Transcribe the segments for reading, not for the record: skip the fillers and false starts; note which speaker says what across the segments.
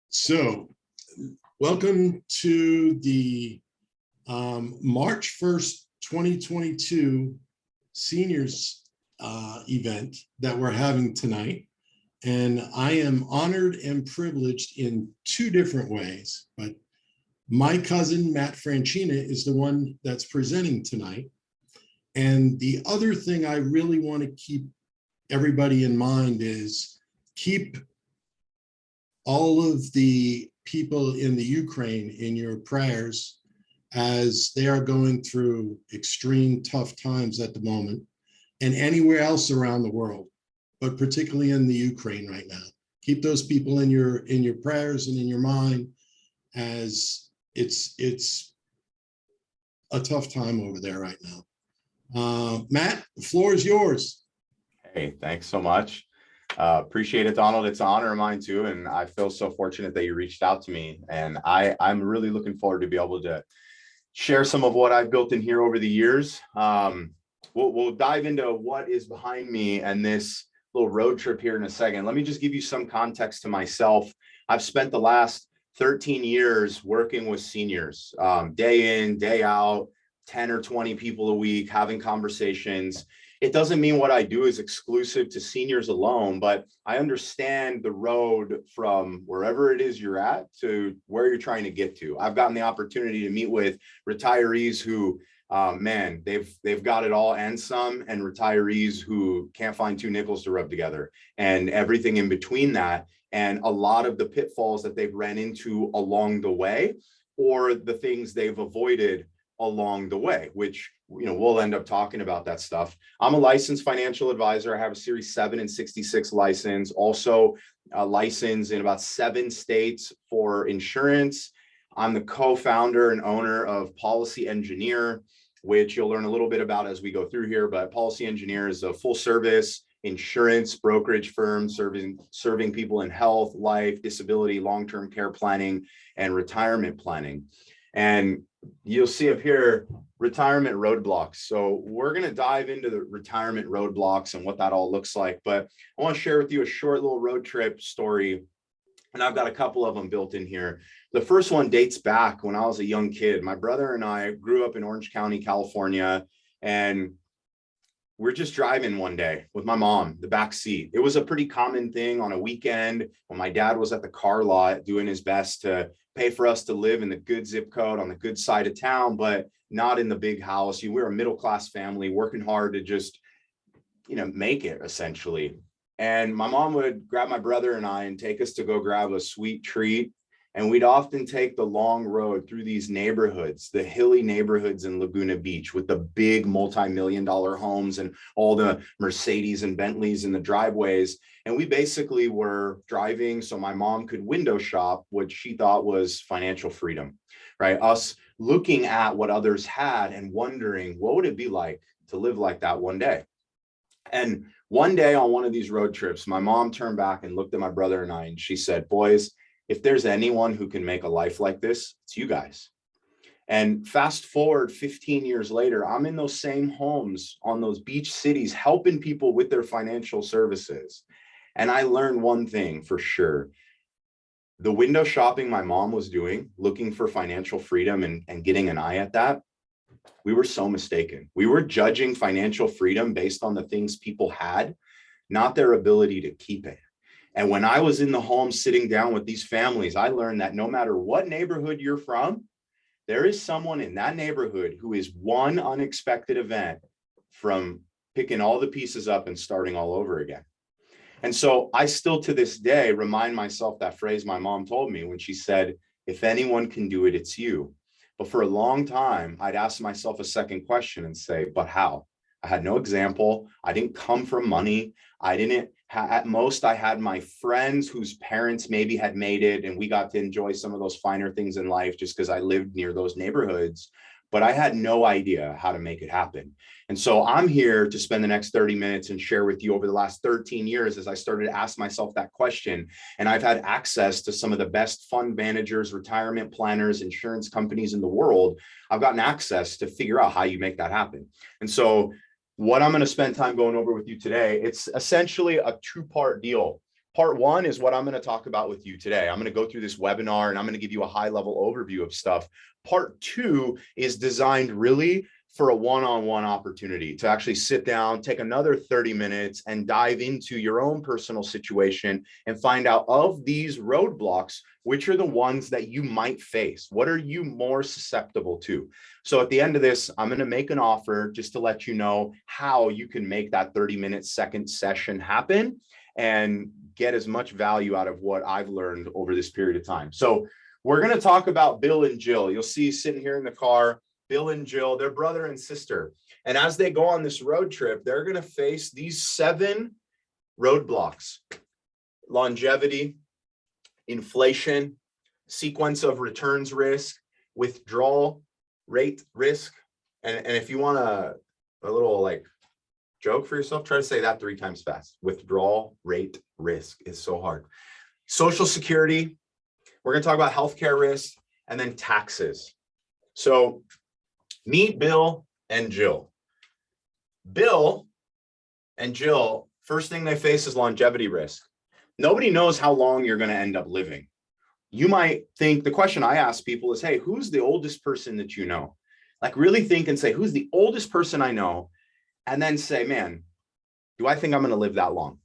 Speaker 1: So, welcome to the March 1st, 2022 seniors event that we're having tonight. And I am honored and privileged in two different ways, but my cousin, Matt Franchina, is the one that's presenting tonight. And the other thing I really want to keep everybody in mind is keep all of the people in the Ukraine in your prayers as they are going through extreme tough times at the moment, and anywhere else around the world, but particularly in the Ukraine right now. Keep those people in your prayers and in your mind, as it's a tough time over there right now. Matt, the floor is yours.
Speaker 2: Hey, thanks so much. Appreciate it, Donald. It's an honor of mine too. And I feel so fortunate that you reached out to me. And I'm really looking forward to be able to share some of what I've built in here over the years. We'll dive into what is behind me and this little road trip here in a second. Let me just give you some context to myself. I've spent the last 13 years working with seniors, day in, day out, 10 or 20 people a week, having conversations. It doesn't mean what I do is exclusive to seniors alone, but I understand the road from wherever it is you're at to where you're trying to get to. I've gotten the opportunity to meet with retirees who, man, they've got it all and some, and retirees who can't find two nickels to rub together, and everything in between that, and a lot of the pitfalls that they've ran into along the way, or the things they've avoided along the way, which, we'll end up talking about that stuff. I'm a licensed financial advisor. I have a Series 7 and 66 license, also a license in about 7 states for insurance. I'm the co-founder and owner of Policy Engineer, which you'll learn a little bit about as we go through here, but Policy Engineer is a full service insurance brokerage firm serving people in health, life, disability, long-term care planning, and retirement planning. And you'll see up here, retirement roadblocks. So we're going to dive into the retirement roadblocks and what that all looks like. But I want to share with you a short little road trip story. And I've got a couple of them built in here. The first one dates back when I was a young kid. My brother and I grew up in Orange County, California, and we're just driving one day with my mom, the back seat. It was a pretty common thing on a weekend when my dad was at the car lot doing his best to pay for us to live in the good zip code on the good side of town, but not in the big house. We were a middle-class family working hard to just, make it essentially. And my mom would grab my brother and I and take us to go grab a sweet treat. And we'd often take the long road through these neighborhoods, the hilly neighborhoods in Laguna Beach with the big multi-million-dollar homes and all the Mercedes and Bentleys in the driveways. And we basically were driving so my mom could window shop what she thought was financial freedom, right? Us looking at what others had and wondering, what would it be like to live like that one day? And one day on one of these road trips, my mom turned back and looked at my brother and I, and she said, "Boys, if there's anyone who can make a life like this, it's you guys." And fast forward 15 years later, I'm in those same homes on those beach cities, helping people with their financial services. And I learned one thing for sure. The window shopping my mom was doing, looking for financial freedom and getting an eye at that, we were so mistaken. We were judging financial freedom based on the things people had, not their ability to keep it. And when I was in the home sitting down with these families, I learned that no matter what neighborhood you're from, there is someone in that neighborhood who is one unexpected event from picking all the pieces up and starting all over again. And so I still to this day remind myself that phrase my mom told me when she said, "If anyone can do it, it's you." But for a long time, I'd ask myself a second question and say, but how? I had no example. I didn't come from money. At most, I had my friends whose parents maybe had made it, and we got to enjoy some of those finer things in life just because I lived near those neighborhoods. But I had no idea how to make it happen. And so I'm here to spend the next 30 minutes and share with you over the last 13 years as I started to ask myself that question. And I've had access to some of the best fund managers, retirement planners, insurance companies in the world. I've gotten access to figure out how you make that happen. And so what I'm going to spend time going over with you today, it's essentially a two-part deal. Part one is what I'm going to talk about with you today. I'm going to go through this webinar and I'm going to give you a high-level overview of stuff. Part two is designed really for a one-on-one opportunity to actually sit down, take another 30 minutes and dive into your own personal situation and find out of these roadblocks, which are the ones that you might face. What are you more susceptible to? So at the end of this, I'm going to make an offer just to let you know how you can make that 30-minute second session happen and get as much value out of what I've learned over this period of time. So we're going to talk about Bill and Jill. You'll see sitting here in the car, Bill and Jill, they're brother and sister. And as they go on this road trip, they're going to face these 7 roadblocks: longevity, inflation, sequence of returns risk, withdrawal rate risk. And if you want a little like joke for yourself, try to say that 3 times fast. Withdrawal rate risk is so hard. Social Security. We're going to talk about healthcare risk and then taxes. So meet Bill and Jill. Bill and Jill, first thing they face is longevity risk. Nobody knows how long you're going to end up living. You might think, the question I ask people is, hey, who's the oldest person that you know? Like really think and say, who's the oldest person I know? And then say, man, do I think I'm going to live that long?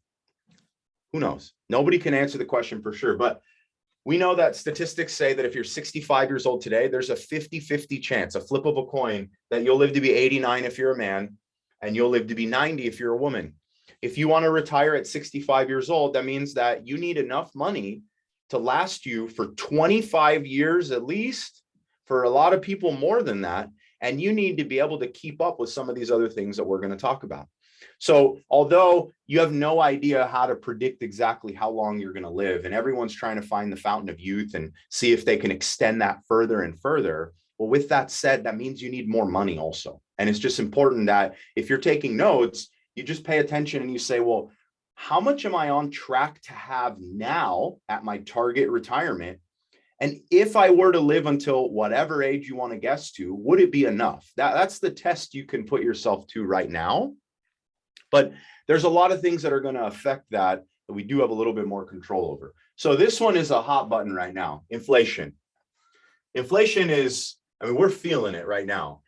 Speaker 2: Who knows? Nobody can answer the question for sure. But we know that statistics say that if you're 65 years old today, there's a 50-50 chance, a flip of a coin, that you'll live to be 89 if you're a man, and you'll live to be 90 if you're a woman. If you want to retire at 65 years old, that means that you need enough money to last you for 25 years at least, for a lot of people more than that. And you need to be able to keep up with some of these other things that we're going to talk about. So although you have no idea how to predict exactly how long you're going to live, and everyone's trying to find the fountain of youth and see if they can extend that further and further, well, with that said, that means you need more money also. And it's just important that if you're taking notes, you just pay attention and you say, well, how much am I on track to have now at my target retirement? And if I were to live until whatever age you want to guess to, would it be enough? That's the test you can put yourself to right now. But there's a lot of things that are going to affect that we do have a little bit more control over. So this one is a hot button right now, inflation. Inflation is, I mean, we're feeling it right now.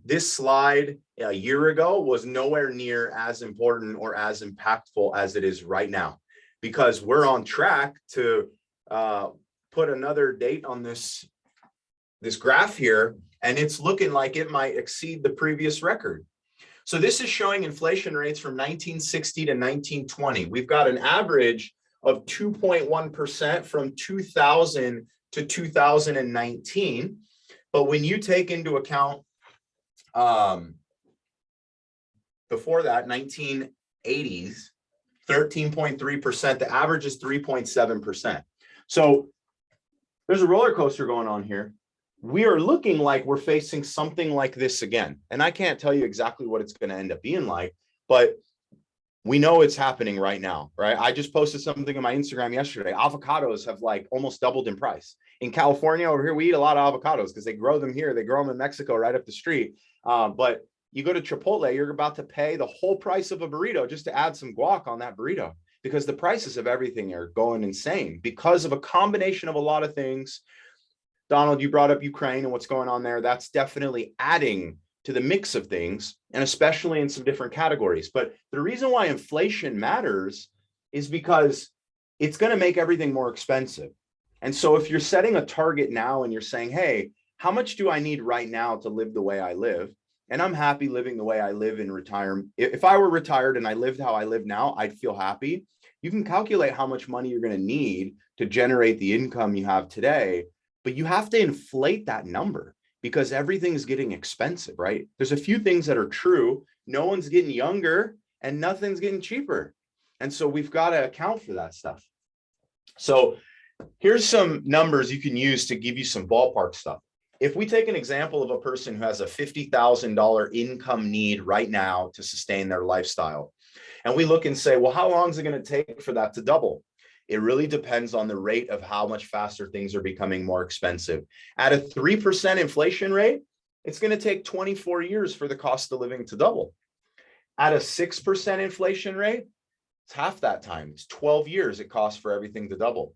Speaker 2: This slide a year ago was nowhere near as important or as impactful as it is right now, because we're on track to put another date on this graph here, and it's looking like it might exceed the previous record. So this is showing inflation rates from 1960 to 1920. We've got an average of 2.1% from 2000 to 2019. But when you take into account before that, 1980s, 13.3%, the average is 3.7%. So there's a roller coaster going on here. We are looking like we're facing something like this again. And I can't tell you exactly what it's going to end up being like, but we know it's happening right now, right? I just posted something on my Instagram yesterday. Avocados have like almost doubled in price. In California over here, we eat a lot of avocados because they grow them here. They grow them in Mexico right up the street. But you go to Chipotle, you're about to pay the whole price of a burrito just to add some guac on that burrito, because the prices of everything are going insane because of a combination of a lot of things. Donald, you brought up Ukraine and what's going on there. That's definitely adding to the mix of things, and especially in some different categories. But the reason why inflation matters is because it's going to make everything more expensive. And so if you're setting a target now and you're saying, hey, how much do I need right now to live the way I live? And I'm happy living the way I live in retirement. If I were retired and I lived how I live now, I'd feel happy. You can calculate how much money you're going to need to generate the income you have today. But you have to inflate that number because everything is getting expensive, right? There's a few things that are true. No one's getting younger and nothing's getting cheaper. And so we've got to account for that stuff. So here's some numbers you can use to give you some ballpark stuff. If we take an example of a person who has a $50,000 income need right now to sustain their lifestyle, and we look and say, well, how long is it going to take for that to double? It really depends on the rate of how much faster things are becoming more expensive. At a 3% inflation rate, it's going to take 24 years for the cost of living to double. At a 6% inflation rate, it's half that time. It's 12 years it costs for everything to double.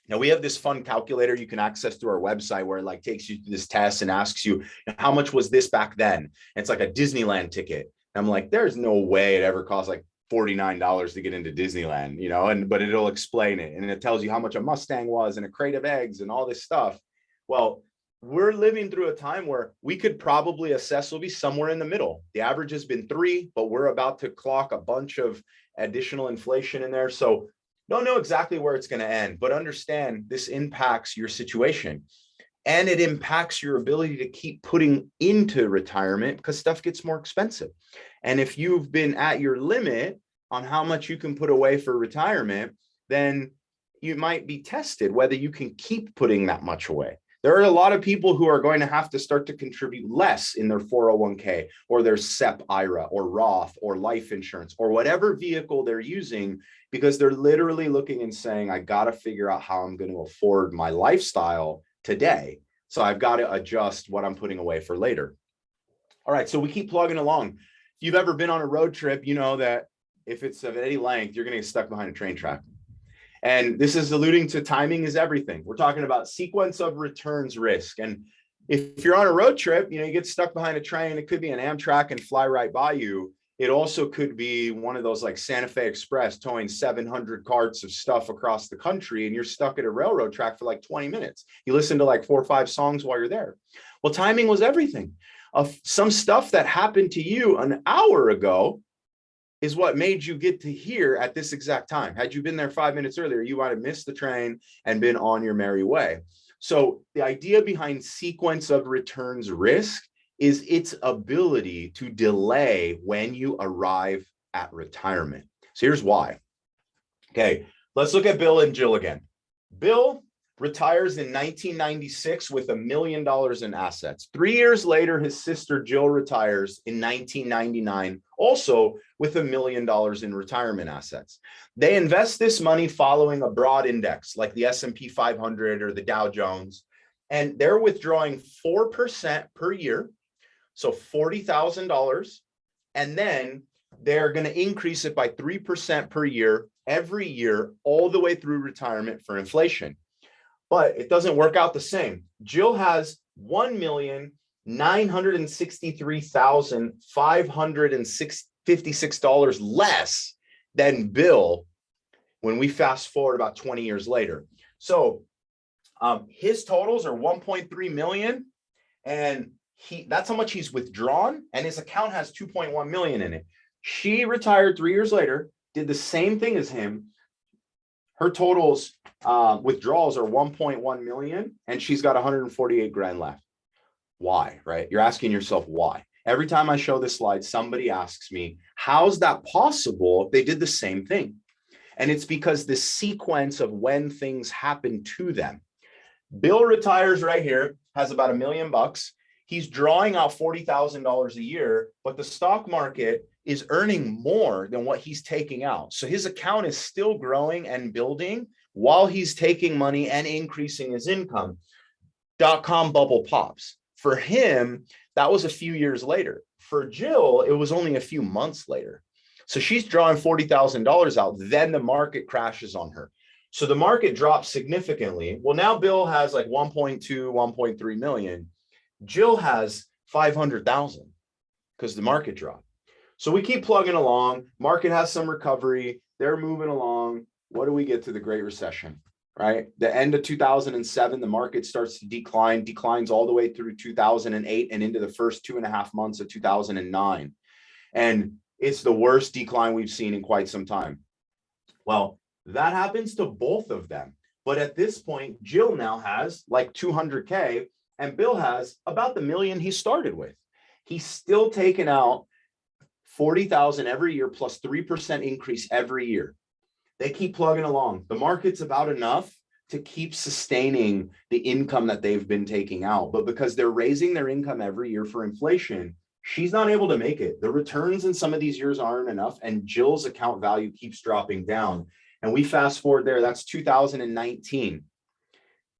Speaker 2: Now we have this fun calculator you can access through our website where it like takes you through this test and asks you, how much was this back then? And it's like a Disneyland ticket. And I'm like, there's no way it ever costs like $49 to get into Disneyland, you know, but it'll explain it. And it tells you how much a Mustang was and a crate of eggs and all this stuff. Well, we're living through a time where we could probably assess will be somewhere in the middle. The average has been 3, but we're about to clock a bunch of additional inflation in there. So don't know exactly where it's going to end, but understand this impacts your situation and it impacts your ability to keep putting into retirement because stuff gets more expensive. And if you've been at your limit on how much you can put away for retirement, then you might be tested whether you can keep putting that much away. There are a lot of people who are going to have to start to contribute less in their 401k or their SEP IRA or Roth or life insurance or whatever vehicle they're using, because they're literally looking and saying, I got to figure out how I'm going to afford my lifestyle today. So I've got to adjust what I'm putting away for later. All right, so we keep plugging along. If you've ever been on a road trip, you know that if it's of any length, you're going to get stuck behind a train track. And this is alluding to timing is everything. We're talking about sequence of returns risk. And if you're on a road trip, you know, you get stuck behind a train, it could be an Amtrak and fly right by you. It also could be one of those like Santa Fe Express towing 700 carts of stuff across the country, and you're stuck at a railroad track for like 20 minutes. You listen to like 4 or 5 songs while you're there. Well, timing was everything. Some stuff that happened to you an hour ago is what made you get to here at this exact time. Had you been there 5 minutes earlier, you might have missed the train and been on your merry way. So the idea behind sequence of returns risk is its ability to delay when you arrive at retirement. So here's why. Okay, let's look at Bill and Jill again. Bill retires in 1996 with $1 million in assets. 3 years later, his sister Jill retires in 1999, also with $1 million in retirement assets. They invest this money following a broad index like the S&P 500 or the Dow Jones, and they're withdrawing 4% per year, so $40,000, and then they're going to increase it by 3% per year every year all the way through retirement for inflation. But it doesn't work out the same. Jill has $1,963,556 less than Bill when we fast forward about 20 years later. So his totals are 1.3 million, and that's how much he's withdrawn, and his account has 2.1 million in it. She retired 3 years later, did the same thing as him. Her totals withdrawals are 1.1 million, and she's got 148 grand left. Why, right? You're asking yourself why. Every time I show this slide, somebody asks me, how's that possible if they did the same thing? And it's because the sequence of when things happen to them. Bill retires right here, has about $1 million. He's drawing out $40,000 a year, but the stock market is earning more than what he's taking out. So his account is still growing and building while he's taking money and increasing his income. .com bubble pops. For him, that was a few years later. For Jill, it was only a few months later. So she's drawing $40,000 out. Then the market crashes on her. So the market drops significantly. Well, now Bill has like 1.2, 1.3 million. Jill has 500,000 because the market dropped. So we keep plugging along. Market has some recovery. They're moving along. What do we get to the Great Recession, right? The end of 2007, the market starts to decline, declines all the way through 2008 and into the first 2.5 months of 2009. And it's the worst decline we've seen in quite some time. Well, that happens to both of them. But at this point, Jill now has like 200K and Bill has about the million he started with. He's still taking out 40,000 every year plus 3% increase every year. They keep plugging along. The market's about enough to keep sustaining the income that they've been taking out. But because they're raising their income every year for inflation, she's not able to make it. The returns in some of these years aren't enough, and Jill's account value keeps dropping down. And we fast forward there, that's 2019.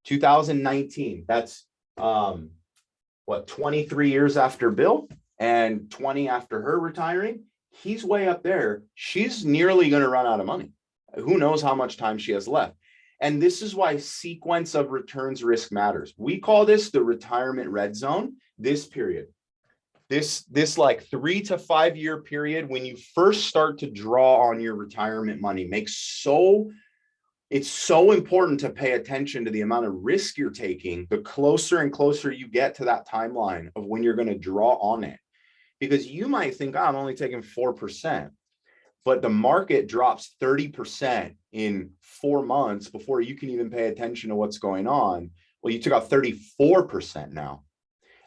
Speaker 2: 2019, that's 23 years after Bill and 20 after her retiring. He's way up there. She's nearly going to run out of money. Who knows how much time she has left. And this is why sequence of returns risk matters. We call this the retirement red zone, this period. This like 3 to 5 year period when you first start to draw on your retirement money it's so important to pay attention to the amount of risk you're taking the closer and closer you get to that timeline of when you're going to draw on it. Because you might think, I'm only taking 4%, but the market drops 30% in 4 months before you can even pay attention to what's going on. Well, you took out 34% now.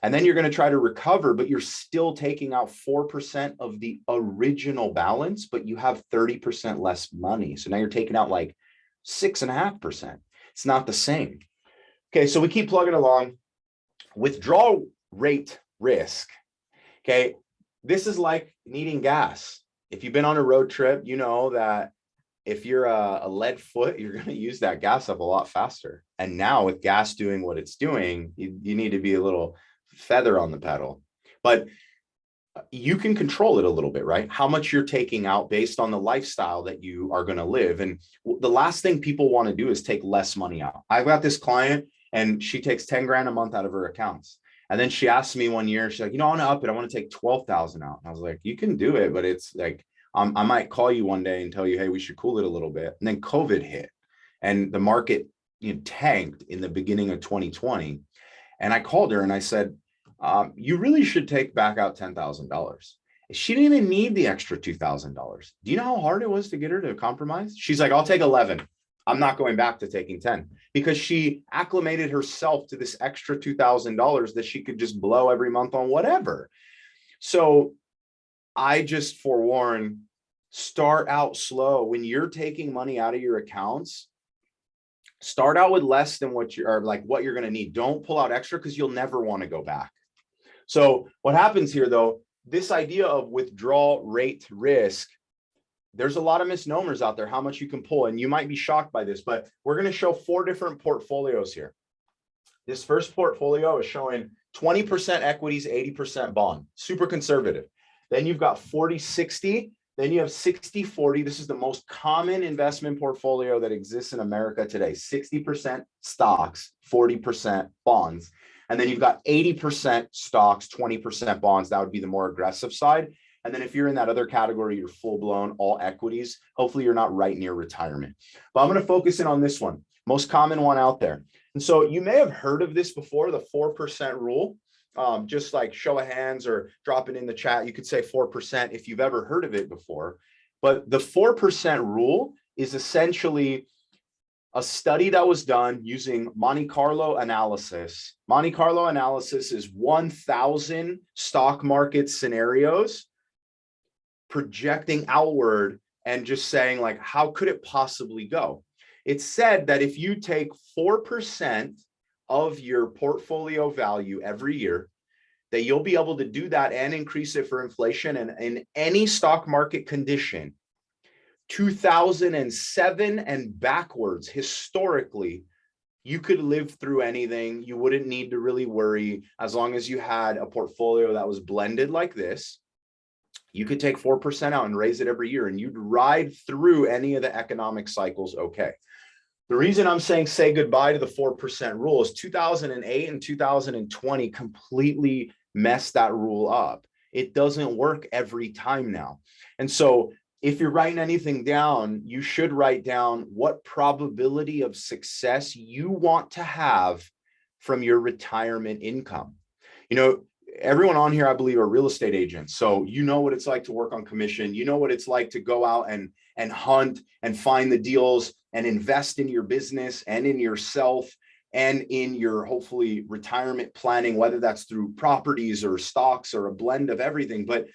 Speaker 2: And then you're going to try to recover, but you're still taking out 4% of the original balance, but you have 30% less money. So now you're taking out like 6.5%. It's not the same. Okay, so we keep plugging along. Withdrawal rate risk. Okay, this is like needing gas. If you've been on a road trip, you know that if you're a lead foot, you're going to use that gas up a lot faster. And now with gas doing what it's doing, you need to be a little feather on the pedal. But you can control it a little bit, right? How much you're taking out based on the lifestyle that you are going to live. And the last thing people want to do is take less money out. I've got this client and she takes 10 grand a month out of her accounts. And then she asked me one year, she's like, I want to up it. I want to take 12,000 out. And I was like, you can do it, but it's like, I might call you one day and tell you, hey, we should cool it a little bit. And then COVID hit and the market tanked in the beginning of 2020. And I called her and I said, you really should take back out $10,000. She didn't even need the extra $2,000. Do you know how hard it was to get her to compromise? She's like, I'll take 11. I'm not going back to taking 10 because she acclimated herself to this extra $2,000 that she could just blow every month on whatever. So I just forewarn, start out slow. When you're taking money out of your accounts, start out with less than what you're going to need. Don't pull out extra because you'll never want to go back. So what happens here though, this idea of withdrawal rate risk, there's a lot of misnomers out there, how much you can pull. And you might be shocked by this, but we're going to show 4 different portfolios here. This first portfolio is showing 20% equities, 80% bond, super conservative. Then you've got 40-60. Then you have 60-40. This is the most common investment portfolio that exists in America today. 60% stocks, 40% bonds. And then you've got 80% stocks, 20% bonds. That would be the more aggressive side. And then if you're in that other category, you're full blown all equities. Hopefully you're not right near retirement. But I'm going to focus in on this one, most common one out there. And so you may have heard of this before, the 4% rule. Just like show of hands or drop it in the chat. You could say 4% if you've ever heard of it before. But the 4% rule is essentially a study that was done using Monte Carlo analysis. Monte Carlo analysis is 1,000 stock market scenarios projecting outward and just saying like, how could it possibly go? It's said that if you take 4% of your portfolio value every year, that you'll be able to do that and increase it for inflation. And in any stock market condition, 2007 and backwards, historically, you could live through anything. You wouldn't need to really worry as long as you had a portfolio that was blended like this. You could take 4% out and raise it every year, and you'd ride through any of the economic cycles okay. The reason I'm saying say goodbye to the 4% rule is 2008 and 2020 completely messed that rule up. It doesn't work every time now. And so if you're writing anything down, you should write down what probability of success you want to have from your retirement income. You know, everyone on here, I believe, are real estate agents. So you know what it's like to work on commission. You know what it's like to go out and hunt and find the deals and invest in your business and in yourself and in your hopefully retirement planning, whether that's through properties or stocks or a blend of everything. But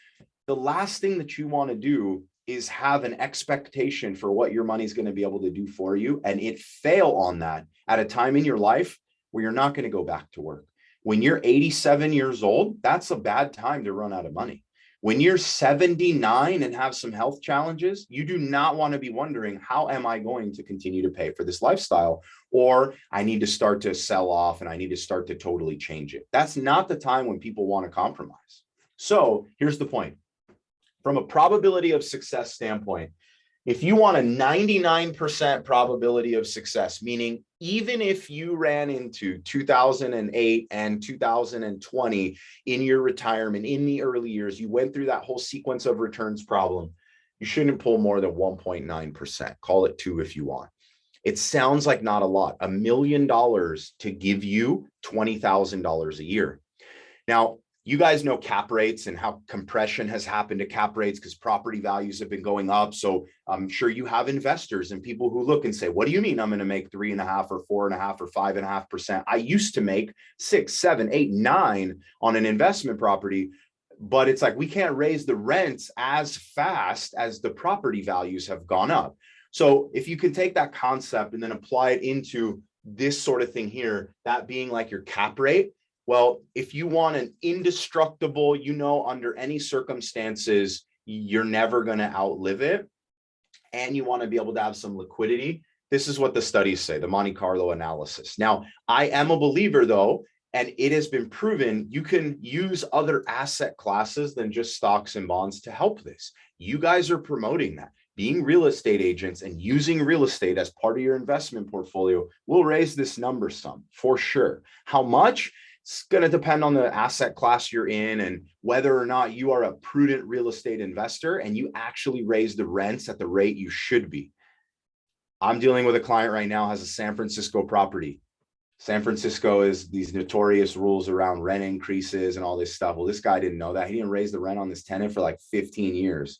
Speaker 2: the last thing that you want to do is have an expectation for what your money is going to be able to do for you, and it fail on that at a time in your life where you're not going to go back to work. When you're 87 years old, that's a bad time to run out of money. When you're 79 and have some health challenges, you do not want to be wondering, how am I going to continue to pay for this lifestyle? Or I need to start to sell off and I need to start to totally change it. That's not the time when people want to compromise. So here's the point. From a probability of success standpoint, if you want a 99% probability of success, meaning even if you ran into 2008 and 2020 in your retirement, in the early years, you went through that whole sequence of returns problem, you shouldn't pull more than 1.9%. Call it 2 if you want. It sounds like not a lot, $1 million to give you $20,000 a year. Now, you guys know cap rates and how compression has happened to cap rates because property values have been going up. So I'm sure you have investors and people who look and say, what do you mean I'm going to make 3.5% or 4.5% or 5.5%? I used to make 6, 7, 8, 9 on an investment property, but it's like we can't raise the rents as fast as the property values have gone up. So if you can take that concept and then apply it into this sort of thing here, that being like your cap rate. Well, if you want an indestructible, under any circumstances, you're never going to outlive it, and you want to be able to have some liquidity, this is what the studies say, the Monte Carlo analysis. Now, I am a believer, though, and it has been proven you can use other asset classes than just stocks and bonds to help this. You guys are promoting that. Being real estate agents and using real estate as part of your investment portfolio will raise this number some, for sure. How much? It's going to depend on the asset class you're in and whether or not you are a prudent real estate investor and you actually raise the rents at the rate you should be. I'm dealing with a client right now who has a San Francisco property. San Francisco is these notorious rules around rent increases and all this stuff. Well, this guy didn't know that. He didn't raise the rent on this tenant for like 15 years.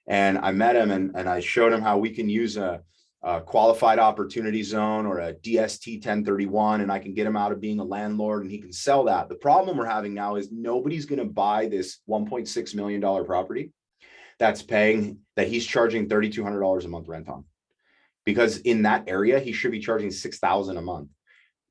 Speaker 2: And I met him and I showed him how we can use a qualified opportunity zone or a DST 1031, and I can get him out of being a landlord and he can sell that. The problem we're having now is nobody's going to buy this $1.6 million property that he's charging $3,200 a month rent on, because in that area, he should be charging $6,000 a month,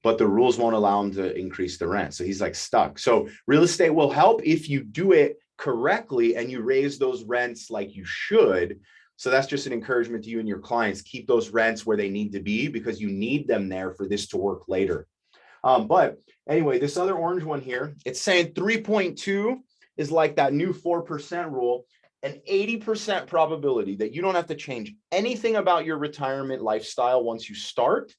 Speaker 2: but the rules won't allow him to increase the rent. So he's like stuck. So real estate will help if you do it correctly and you raise those rents like you should. So that's just an encouragement to you and your clients. Keep those rents where they need to be because you need them there for this to work later. But anyway, this other orange one here, it's saying 3.2 is like that new 4% rule, an 80% probability that you don't have to change anything about your retirement lifestyle once you start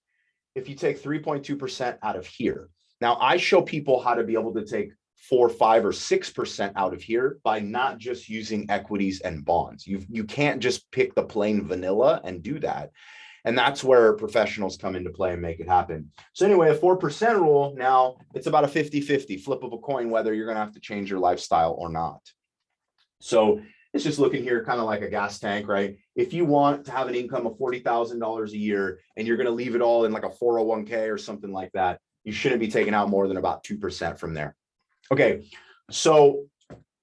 Speaker 2: if you take 3.2% out of here. Now, I show people how to be able to take 4, 5, or 6% out of here by not just using equities and bonds. You can't just pick the plain vanilla and do that. And that's where professionals come into play and make it happen. So anyway, a 4% rule, now it's about a 50-50 flip of a coin, whether you're going to have to change your lifestyle or not. So it's just looking here kind of like a gas tank, right? If you want to have an income of $40,000 a year and you're going to leave it all in like a 401k or something like that, you shouldn't be taking out more than about 2% from there. Okay, so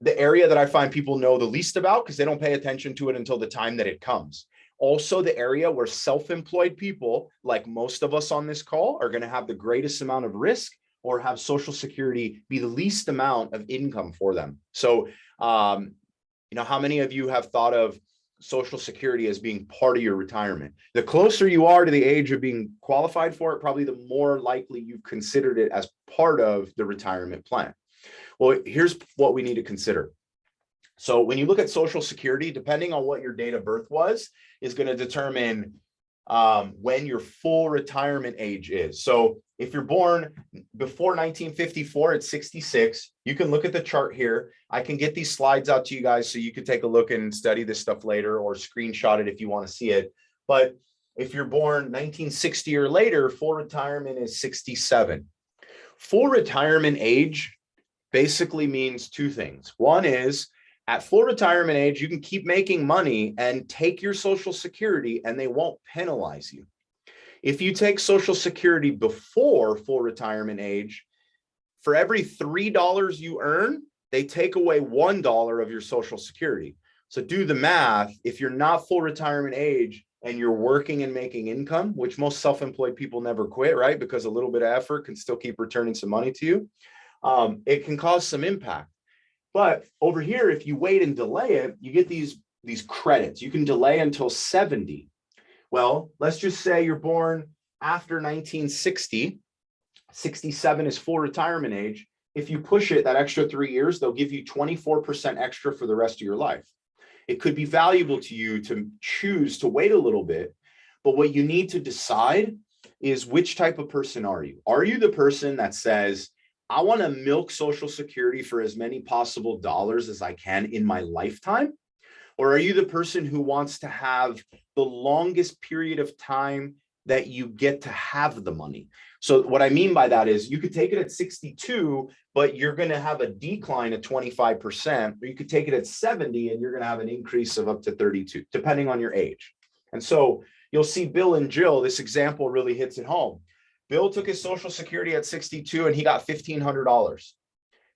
Speaker 2: the area that I find people know the least about because they don't pay attention to it until the time that it comes. Also, the area where self-employed people, like most of us on this call, are going to have the greatest amount of risk or have Social Security be the least amount of income for them. So, how many of you have thought of Social Security as being part of your retirement? The closer you are to the age of being qualified for it, probably the more likely you've considered it as part of the retirement plan. Well, here's what we need to consider. So when you look at Social Security, depending on what your date of birth was, is going to determine when your full retirement age is. So if you're born before 1954 at 66, you can look at the chart here. I can get these slides out to you guys so you can take a look and study this stuff later or screenshot it if you want to see it. But if you're born 1960 or later, full retirement is 67. Full retirement age basically means two things. One is at full retirement age, you can keep making money and take your Social Security and they won't penalize you. If you take Social Security before full retirement age, for every $3 you earn, they take away $1 of your Social Security. So do the math. If you're not full retirement age and you're working and making income, which most self-employed people never quit, right? Because a little bit of effort can still keep returning some money to you. It can cause some impact. But over here, if you wait and delay it, you get these credits. You can delay until 70. Well, let's just say you're born after 1960. 67 is full retirement age. If you push it that extra 3 years, they'll give you 24% extra for the rest of your life. It could be valuable to you to choose to wait a little bit. But what you need to decide is, which type of person are you? Are you the person that says, I want to milk Social Security for as many possible dollars as I can in my lifetime? Or are you the person who wants to have the longest period of time that you get to have the money? So what I mean by that is, you could take it at 62, but you're going to have a decline of 25%, or you could take it at 70 and you're going to have an increase of up to 32, depending on your age. And so you'll see Bill and Jill, this example really hits it home. Bill took his Social Security at 62 and he got $1,500.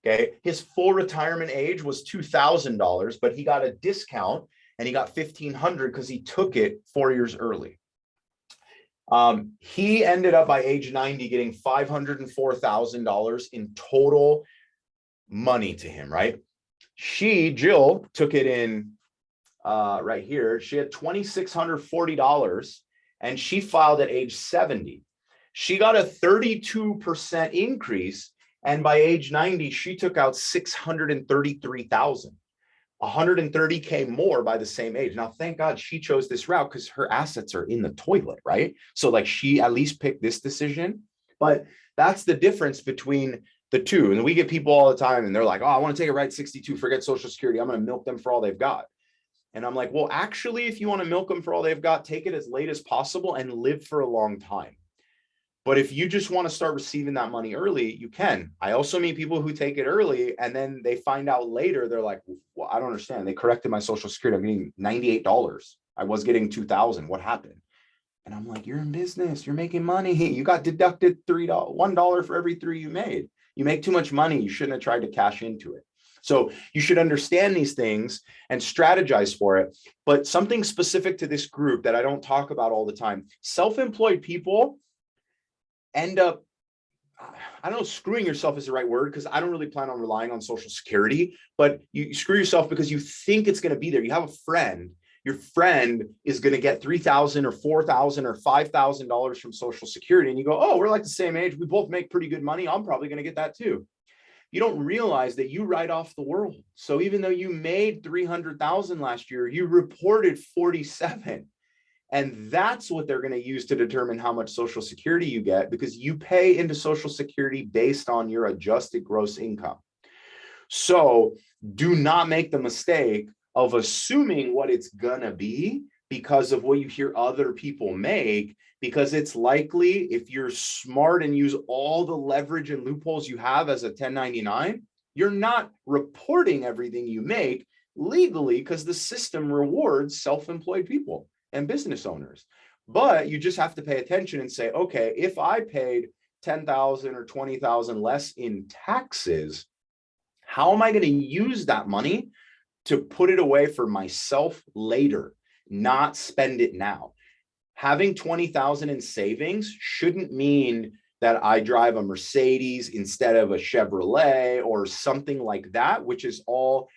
Speaker 2: Okay. His full retirement age was $2,000, but he got a discount and he got $1,500 because he took it 4 years early. He ended up by age 90 getting $504,000 in total money to him, right? Jill, took it in right here. She had $2,640 and she filed at age 70. She got a 32% increase. And by age 90, she took out $633,000, $130K more by the same age. Now, thank God she chose this route, because her assets are in the toilet, right? So like, she at least picked this decision. But that's the difference between the two. And we get people all the time and they're like, oh, I want to take it right at 62, forget Social Security, I'm going to milk them for all they've got. And I'm like, well, actually, if you want to milk them for all they've got, take it as late as possible and live for a long time. But if you just want to start receiving that money early, you can. I also meet people who take it early and then they find out later, they're like, well, I don't understand. They corrected my Social Security. I'm getting $98. I was getting $2,000. What happened? And I'm like, you're in business. You're making money. You got deducted $1 for every 3 you made. You make too much money. You shouldn't have tried to cash into it. So you should understand these things and strategize for it. But something specific to this group that I don't talk about all the time, self-employed people end up, I don't know, screwing yourself is the right word, because I don't really plan on relying on Social Security, but you screw yourself because you think it's going to be there. You have a friend, your friend is going to get $3,000 or $4,000 or $5,000 from Social Security. And you go, oh, we're like the same age. We both make pretty good money. I'm probably going to get that too. You don't realize that you write off the world. So even though you made 300,000 last year, you reported 47. And that's what they're going to use to determine how much Social Security you get, because you pay into Social Security based on your adjusted gross income. So do not make the mistake of assuming what it's going to be because of what you hear other people make, because it's likely, if you're smart and use all the leverage and loopholes you have as a 1099, you're not reporting everything you make legally, because the system rewards self-employed people and business owners. But you just have to pay attention and say, okay, if I paid 10,000 or 20,000 less in taxes, how am I going to use that money to put it away for myself later, not spend it now? Having 20,000 in savings shouldn't mean that I drive a Mercedes instead of a Chevrolet or something like that, which is all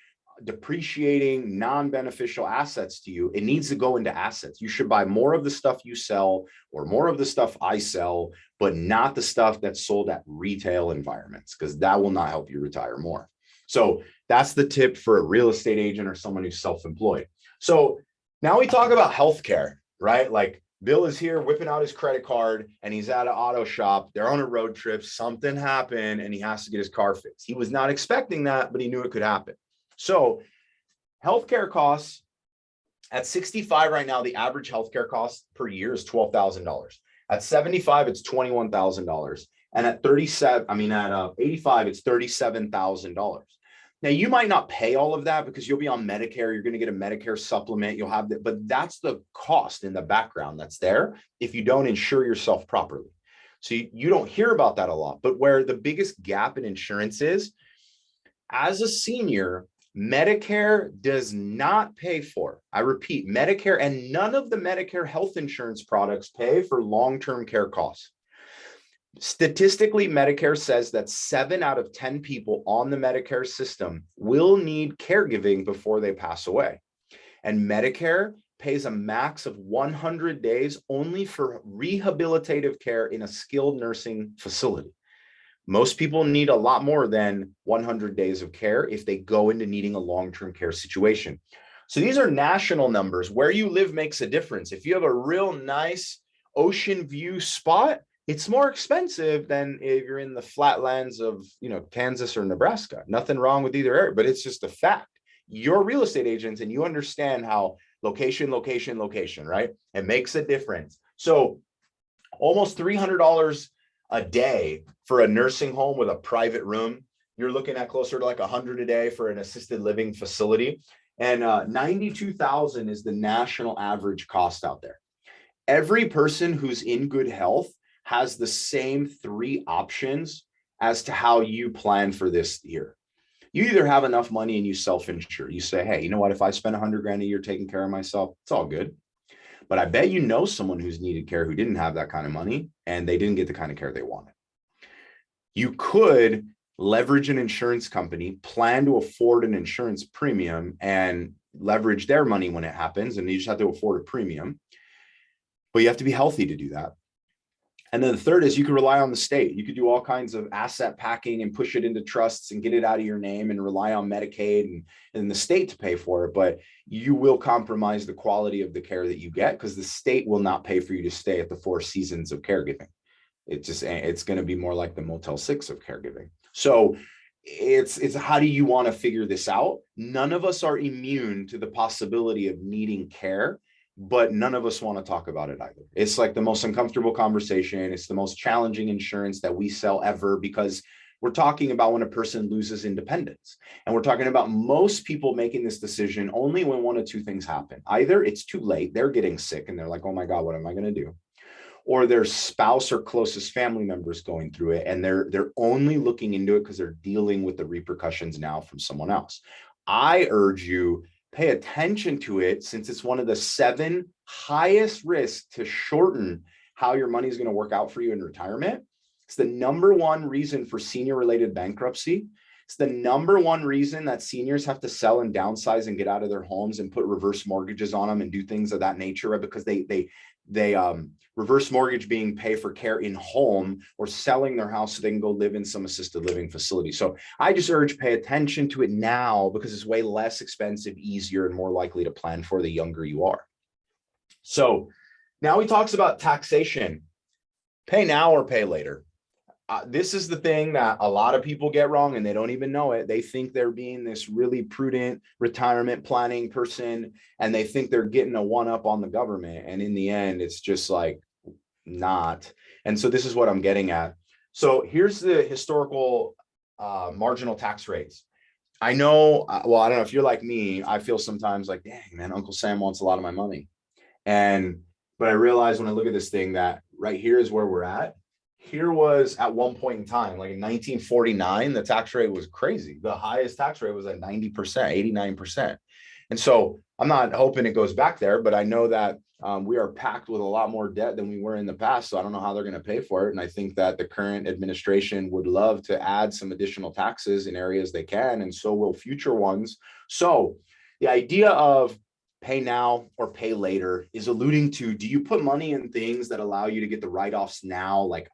Speaker 2: depreciating non-beneficial assets to you. It needs to go into assets. You should buy more of the stuff you sell or more of the stuff I sell, but not the stuff that's sold at retail environments, because that will not help you retire more. So that's the tip for a real estate agent or someone who's self-employed. So now we talk about healthcare, right? Like, Bill is here whipping out his credit card and he's at an auto shop. They're on a road trip. Something happened and he has to get his car fixed. He was not expecting that, but he knew it could happen. So healthcare costs at 65 right now, the average healthcare cost per year is $12,000. At 75, it's $21,000. And at 85, it's $37,000. Now, you might not pay all of that because you'll be on Medicare. You're going to get a Medicare supplement. You'll have that, but that's the cost in the background that's there if you don't insure yourself properly. So you don't hear about that a lot. But where the biggest gap in insurance is, as a senior, Medicare does not pay for, I repeat, Medicare and none of the Medicare health insurance products pay for long-term care costs. Statistically, Medicare says that 7 out of 10 people on the Medicare system will need caregiving before they pass away. And Medicare pays a max of 100 days only for rehabilitative care in a skilled nursing facility. Most people need a lot more than 100 days of care if they go into needing a long-term care situation. So these are national numbers. Where you live makes a difference. If you have a real nice ocean view spot, it's more expensive than if you're in the flatlands of, Kansas or Nebraska. Nothing wrong with either area, but it's just a fact. You're real estate agents and you understand how location, right? It makes a difference. So almost $300 a day for a nursing home with a private room. You're looking at closer to like $100 a day for an assisted living facility. And $92,000 is the national average cost out there. Every person who's in good health has the same three options as to how you plan for this year. You either have enough money and you self-insure. You say, hey, you know what? If I spend 100 grand a year taking care of myself, it's all good. But I bet you know someone who's needed care who didn't have that kind of money and they didn't get the kind of care they wanted. You could leverage an insurance company, plan to afford an insurance premium and leverage their money when it happens. And you just have to afford a premium, but you have to be healthy to do that. And then the third is you could rely on the state. You could do all kinds of asset packing and push it into trusts and get it out of your name and rely on Medicaid and the state to pay for it. But you will compromise the quality of the care that you get because the state will not pay for you to stay at the Four Seasons of caregiving. It's going to be more like the Motel 6 of caregiving. So it's how do you want to figure this out? None of us are immune to the possibility of needing care, but none of us want to talk about it either. It's like the most uncomfortable conversation. It's the most challenging insurance that we sell ever because we're talking about when a person loses independence. And we're talking about most people making this decision only when one of two things happen. Either it's too late, they're getting sick and they're like, oh my God, what am I going to do? Or their spouse or closest family members going through it. And they're only looking into it because they're dealing with the repercussions now from someone else. I urge you, pay attention to it since it's one of the 7 highest risks to shorten how your money is going to work out for you in retirement. It's the number one reason for senior related bankruptcy. It's the number one reason that seniors have to sell and downsize and get out of their homes and put reverse mortgages on them and do things of that nature, right? Because they reverse mortgage being pay for care in home or selling their house so they can go live in some assisted living facility. So I just urge pay attention to it now because it's way less expensive, easier, and more likely to plan for the younger you are. So now he talks about taxation. Pay now or pay later. This is the thing that a lot of people get wrong and they don't even know it. They think they're being this really prudent retirement planning person and they think they're getting a one-up on the government. And in the end, it's just like not. And so this is what I'm getting at. So here's the historical marginal tax rates. I know, well, I don't know if you're like me, I feel sometimes like, dang, man, Uncle Sam wants a lot of my money. But I realize when I look at this thing that right here is where we're at. Here was at one point in time, like in 1949, the tax rate was crazy. The highest tax rate was at 90%, 89%. And so I'm not hoping it goes back there, but I know that we are packed with a lot more debt than we were in the past. So I don't know how they're going to pay for it. And I think that the current administration would love to add some additional taxes in areas they can, and so will future ones. So the idea of pay now or pay later is alluding to, do you put money in things that allow you to get the write-offs now, like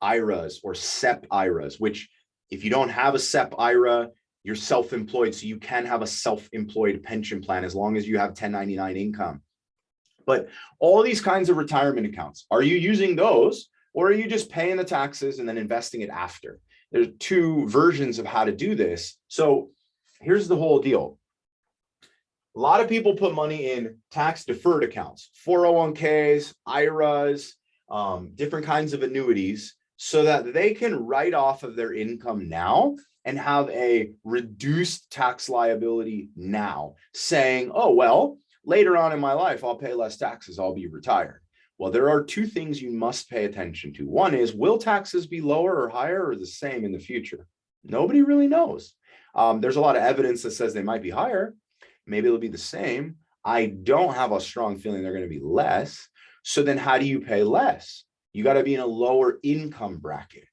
Speaker 2: IRAs or SEP IRAs, which if you don't have a SEP IRA, you're self-employed. So you can have a self-employed pension plan as long as you have 1099 income. But all these kinds of retirement accounts, are you using those or are you just paying the taxes and then investing it after? There's 2 versions of how to do this. So here's the whole deal. A lot of people put money in tax deferred accounts, 401ks, IRAs, different kinds of annuities, so that they can write off of their income now and have a reduced tax liability now, saying, oh, well, later on in my life, I'll pay less taxes, I'll be retired. Well, there are 2 things you must pay attention to. One is, will taxes be lower or higher or the same in the future? Nobody really knows. There's a lot of evidence that says they might be higher. Maybe it'll be the same. I don't have a strong feeling they're going to be less. So then how do you pay less? You got to be in a lower income bracket.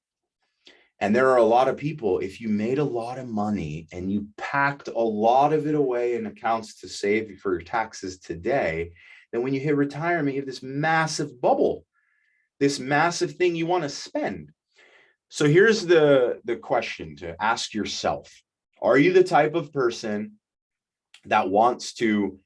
Speaker 2: And there are a lot of people, if you made a lot of money and you packed a lot of it away in accounts to save for your taxes today, then when you hit retirement, you have this massive bubble, this massive thing you want to spend. So here's the question to ask yourself. Are you the type of person that wants to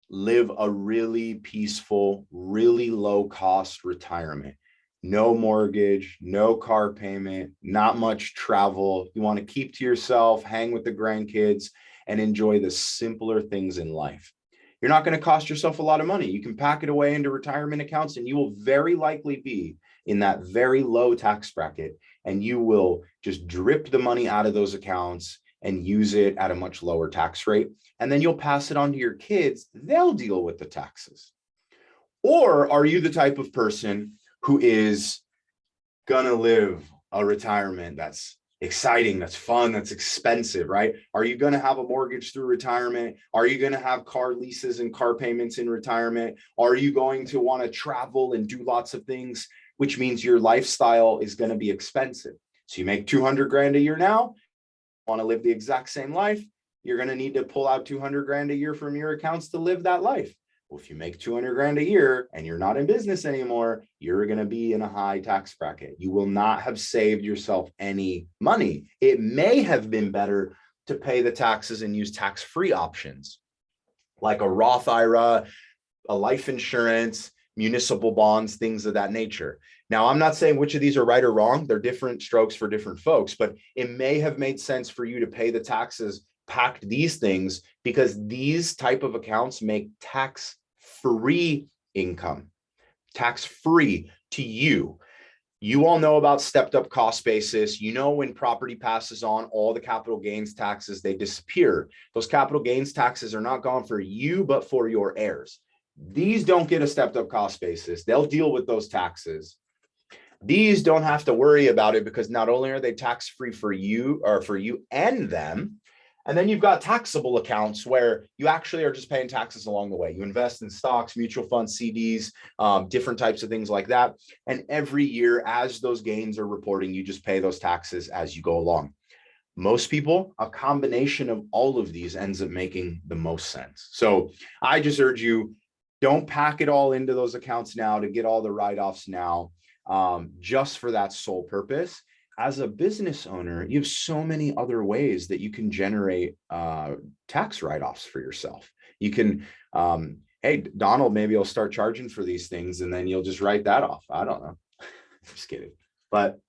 Speaker 2: live a really peaceful, really low cost retirement. No mortgage, no car payment, not much travel. You want to keep to yourself, hang with the grandkids, and enjoy the simpler things in life. You're not going to cost yourself a lot of money. You can pack it away into retirement accounts, and you will very likely be in that very low tax bracket, and you will just drip the money out of those accounts and use it at a much lower tax rate. And then you'll pass it on to your kids. They'll deal with the taxes. Or are you the type of person who is gonna live a retirement that's exciting, that's fun, that's expensive, right? Are you going to have a mortgage through retirement? Are you going to have car leases and car payments in retirement? Are you going to want to travel and do lots of things, which means your lifestyle is going to be expensive? So you make 200 grand a year now, want to live the exact same life, you're going to need to pull out 200 grand a year from your accounts to live that life. Well, if you make 200 grand a year and you're not in business anymore, you're going to be in a high tax bracket. You will not have saved yourself any money. It may have been better to pay the taxes and use tax-free options like a Roth IRA, a life insurance, municipal bonds, things of that nature. Now, I'm not saying which of these are right or wrong. They're different strokes for different folks, but it may have made sense for you to pay the taxes, pack these things, because these type of accounts make tax-free income, tax-free to you. You all know about stepped up cost basis. You know, when property passes on, all the capital gains taxes, they disappear. Those capital gains taxes are not gone for you, but for your heirs. These don't get a stepped up cost basis. They'll deal with those taxes. These don't have to worry about it because not only are they tax-free for you or for you and them, and then you've got taxable accounts where you actually are just paying taxes along the way. You invest in stocks, mutual funds, CDs, different types of things like that. And every year as those gains are reporting, you just pay those taxes as you go along. Most people, a combination of all of these ends up making the most sense. So I just urge you, don't pack it all into those accounts now to get all the write-offs now, just for that sole purpose. As a business owner, you have so many other ways that you can generate tax write-offs for yourself. You can, hey, Donald, maybe you'll start charging for these things and then you'll just write that off. I don't know. Just kidding. But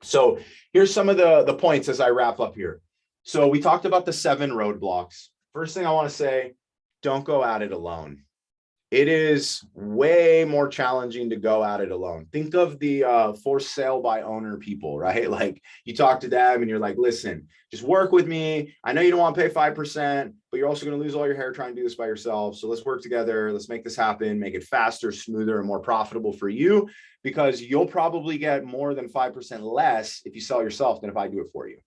Speaker 2: so here's some of the points as I wrap up here. So we talked about the 7 roadblocks. First thing I want to say, don't go at it alone. It is way more challenging to go at it alone. Think of the for sale by owner people, right? Like you talk to them and you're like, listen, just work with me. I know you don't want to pay 5%, but you're also going to lose all your hair trying to do this by yourself. So let's work together. Let's make this happen, make it faster, smoother, and more profitable for you, because you'll probably get more than 5% less if you sell yourself than if I do it for you.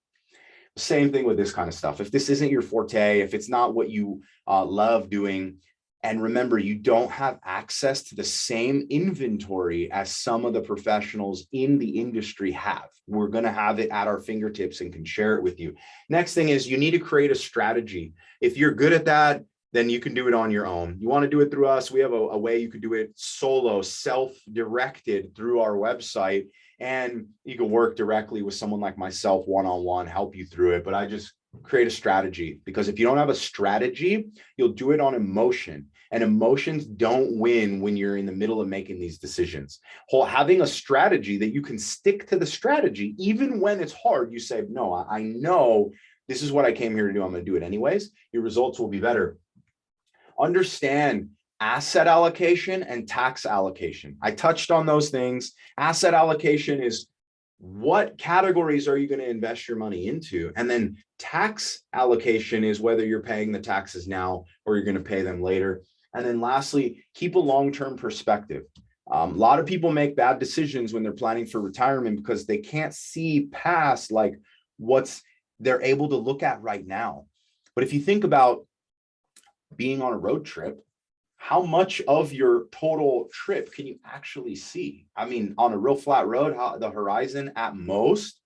Speaker 2: Same thing with this kind of stuff. If this isn't your forte, if it's not what you love doing, and remember, you don't have access to the same inventory as some of the professionals in the industry have. We're going to have it at our fingertips and can share it with you. Next thing is you need to create a strategy. If you're good at that, then you can do it on your own. You want to do it through us, we have a way you could do it solo, self-directed through our website. And you can work directly with someone like myself, one-on-one, help you through it. But I just create a strategy, because if you don't have a strategy, you'll do it on emotion, and emotions don't win when you're in the middle of making these decisions. Having a strategy that you can stick to the strategy, even when it's hard, you say, no, I know this is what I came here to do. I'm going to do it anyways. Your results will be better. Understand asset allocation and tax allocation. I touched on those things. Asset allocation is what categories are you going to invest your money into? And then tax allocation is whether you're paying the taxes now or you're going to pay them later. And then lastly, keep a long-term perspective. A lot of people make bad decisions when they're planning for retirement because they can't see past like what's they're able to look at right now. But if you think about being on a road trip, how much of your total trip can you actually see? I mean, on a real flat road, the horizon at most,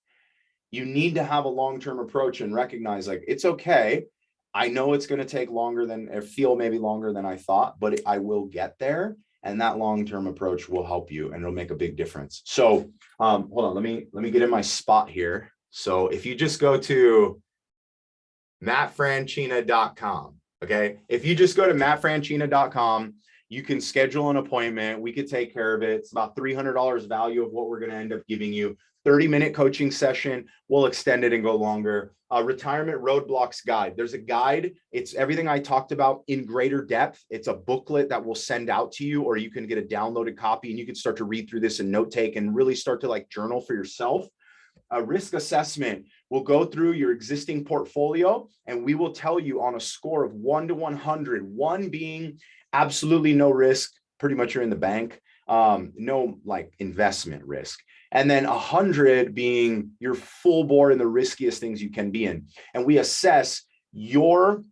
Speaker 2: you need to have a long-term approach and recognize like, it's okay. I know it's going to take longer than, or feel maybe longer than I thought, but I will get there. And that long-term approach will help you and it'll make a big difference. So hold on, let me get in my spot here. So if you just go to mattfranchina.com, Okay. If you just go to mattfranchina.com, you can schedule an appointment. We could take care of it. It's about $300 value of what we're going to end up giving you. 30-minute coaching session. We'll extend it and go longer. Retirement Roadblocks guide. There's a guide. It's everything I talked about in greater depth. It's a booklet that we'll send out to you, or you can get a downloaded copy and you can start to read through this and note take and really start to like journal for yourself. A risk assessment. We'll go through your existing portfolio and we will tell you on a score of 1 to 100, 1 being absolutely no risk, pretty much you're in the bank, no like investment risk. And then 100 being you're full bore in the riskiest things you can be in. And we assess your